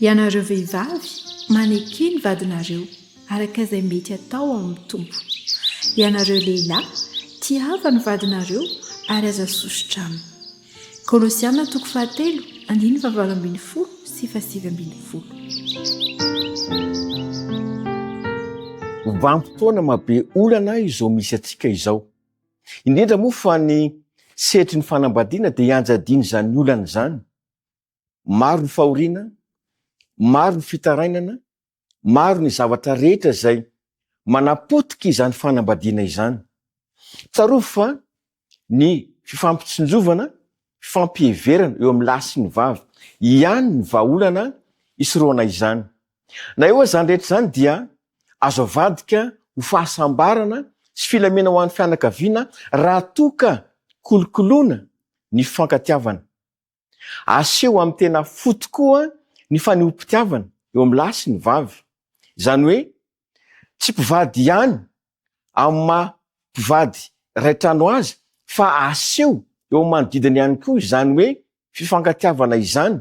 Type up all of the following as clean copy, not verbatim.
Ianareo vehivavy, maneky ny vadinareo araka izay mety atao amin'ny tompo. Ianareo lehilahy, tiava ny vadinareo ary aza sosotra aminy. Kolosiana 3:8-9 sy 7-10. Vanim-potoana mabe olana izao misy atsika izao. Indrindra moa fa ny setry ny fanambadiana dia ianjadiana izany olana izany. Maro ny fahoriana, maro ny fitarainana, maro ny zavatra rehetra izay manapotika izany fanambadiana izany. Tsarovy fa ny fifampitsinjovana, fifampieverana eo amin'ny lahy sy ny vavy ihany ny vahaolana isoroana izany. Na eo izany rehetra izany dia azo avadika ho fahasambarana sy filamina ho an'ny fianakaviana raha toka kolokoloana ny fifankatiavana. Aseho amin'ny tena fo tokoa ny fanehoam-pitiavana eo amin'ny lahy sy ny vavy. Izany hoe tsy mpivady ihany amin'ny maha-mpivady ray trano azy fa aseho eo amin'ny manodidina ihany koa izany hoe fifankatiavana izany,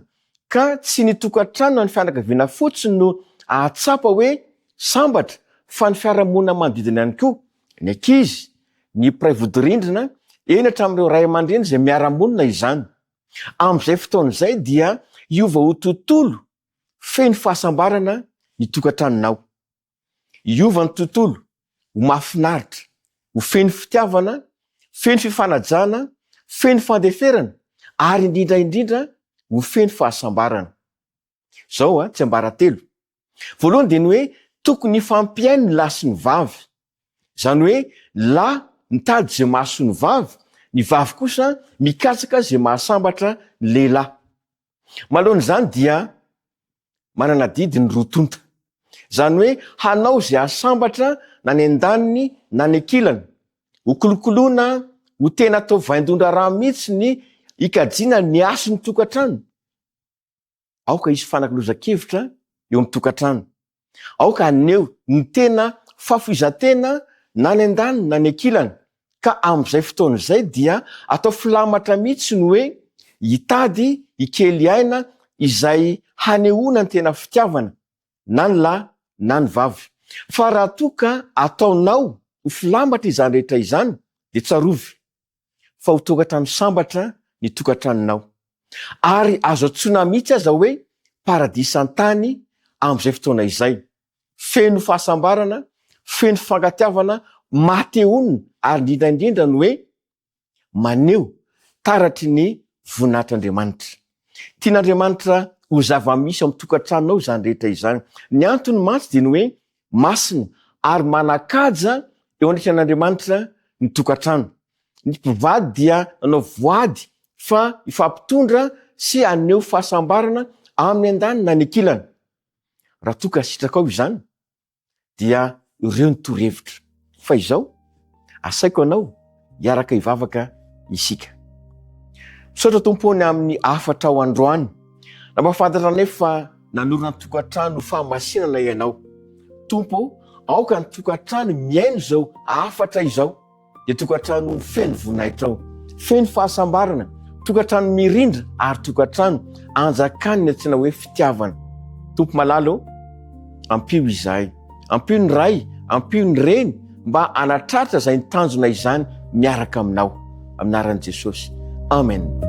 ka tsy ny tokantrano ny fianakaviana fotsiny no ahatsapa hoe sambatra fa ny fiarahamonina manodidina ihany koa, ny ankizy, ny mpiray vodi-rindrina, eny hatramin'ireo ray aman-dreny izay miara-monina izany. Amin'izay fotoana izay dia hiova ho tontolo feno fahasambarana ny tokantranonao. Hiova ny tontolo ho mahafinaritra, ho feno fitiavana, feno fifanajana, feno fandeferana ary indrindra ho feno fahasambarana. Zao tsy ambaratelo. Voalohany dia ny hoe tokony ifampiainy ny lahy sy ny vavy. Izany hoe lahy mitady izay mahasoa ny vavy kosa mikatsaka izay mahasambatra ny lehilahy. Malohan'izany dia manana didiny roa tonta. Izany hoe hanao izay ahasambatra na ny an-daniny na ny ankilany. Ho kolokoloana, ho tena atao vaindondra rà mihitsy ny ikajiana ny asy ny tokantrano. Aoka hisy fanankilozan-kevitra eo amin'ny tokantrano. Aoka aneho ny tena fahafoizan-tena na ny an-daniny na ny ankilany. Ka amin'izay fotoana izay dia atao filamatra mihitsy ny hoe hitady ikely aina izay hanehoana ny tena fitiavana na ny lahy na ny vavy. Fa raha toka ataonao ho filamatra izany rehetra izany dia tsarovy fa ho tokantrano sambatra ny tokantranonao. Ary azo antsoina mihitsy aza hoe paradisa an-tany amin'izay fotoana izay. Feno fahasambarana, feno fifankatiavana, mateonina ary indrindra ny hoe maneho taratry ny voninahitr'Andriamanitra. Tian'Andriamanitra ho zava-misy amin'ny tokantranonao izany rehetra izany. Ny antony mantsy dia ny hoe masina ary manakaja eo anatran'Andriamanitra ny tokantrano. Ny mpivady dia nanao voady fa ifampitondra sy aneho fahasambarana amin'ny an-daniny na ny ankilany. Raha toka sitraka ao izany dia ireo ny torohevitra. Fa izao asaiko anao hiaraka hivavaka isika. Misaotra tompony amin'ny afatra ao androany. Na mahafantatra nefa nanorina ny tokantrano fahamasinana ianao. Tompo, aoka ny tokantrano miaino izao afatra izao. Dia tokantrano feno voninahitra ao, feno fahasambarana, tokantrano mirindra ary tokantrano anjakanina tsy na hoe fitiavana. Tompo malalo, ampio izahay, ampio ny ray, ampio ny reny mba anatratra izay ny tanjona izany miaraka aminao. Amin'ny anaran'i Jesosy. Amen.